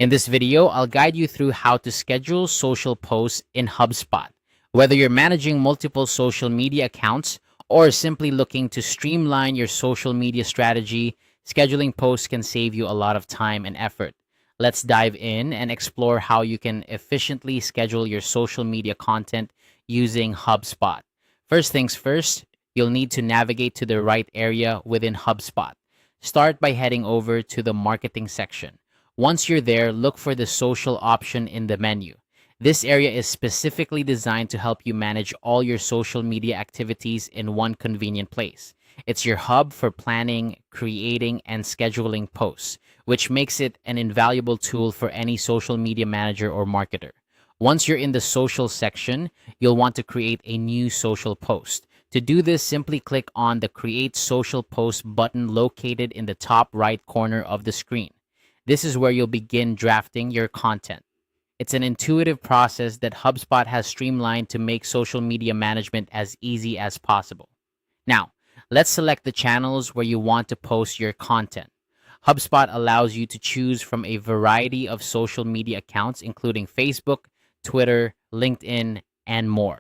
In this video, I'll guide you through how to schedule social posts in HubSpot. Whether you're managing multiple social media accounts or simply looking to streamline your social media strategy, scheduling posts can save you a lot of time and effort. Let's dive in and explore how you can efficiently schedule your social media content using HubSpot. First things first, you'll need to navigate to the right area within HubSpot. Start by heading over to the marketing section. Once you're there, look for the social option in the menu. This area is specifically designed to help you manage all your social media activities in one convenient place. It's your hub for planning, creating, and scheduling posts, which makes it an invaluable tool for any social media manager or marketer. Once you're in the social section, you'll want to create a new social post. To do this, simply click on the Create Social Post button located in the top right corner of the screen. This is where you'll begin drafting your content. It's an intuitive process that HubSpot has streamlined to make social media management as easy as possible. Now, let's select the channels where you want to post your content. HubSpot allows you to choose from a variety of social media accounts, including Facebook, Twitter, LinkedIn, and more.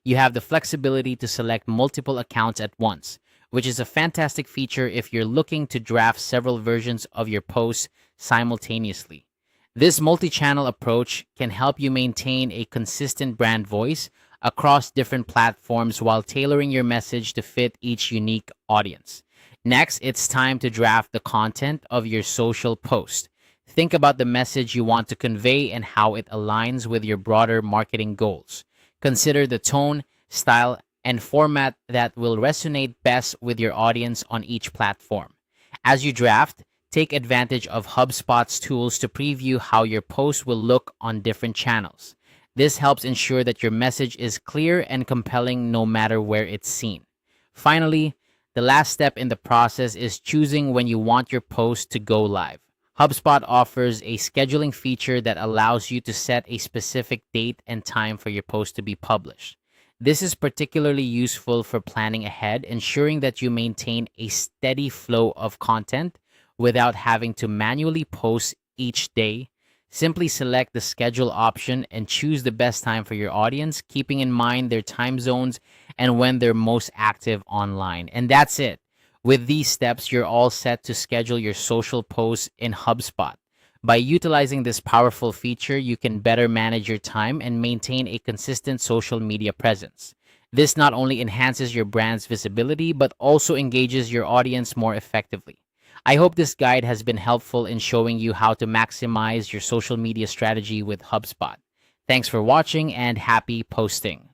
You have the flexibility to select multiple accounts at once, which is a fantastic feature if you're looking to draft several versions of your posts simultaneously. This multi-channel approach can help you maintain a consistent brand voice across different platforms while tailoring your message to fit each unique audience. Next, it's time to draft the content of your social post. Think about the message you want to convey and how it aligns with your broader marketing goals. Consider the tone, style, and format that will resonate best with your audience on each platform. As you draft, take advantage of HubSpot's tools to preview how your post will look on different channels. This helps ensure that your message is clear and compelling no matter where it's seen. Finally, the last step in the process is choosing when you want your post to go live. HubSpot offers a scheduling feature that allows you to set a specific date and time for your post to be published. This is particularly useful for planning ahead, ensuring that you maintain a steady flow of content without having to manually post each day. Simply select the schedule option and choose the best time for your audience, keeping in mind their time zones and when they're most active online. And that's it. With these steps, you're all set to schedule your social posts in HubSpot. By utilizing this powerful feature, you can better manage your time and maintain a consistent social media presence. This not only enhances your brand's visibility, but also engages your audience more effectively. I hope this guide has been helpful in showing you how to maximize your social media strategy with HubSpot. Thanks for watching and happy posting.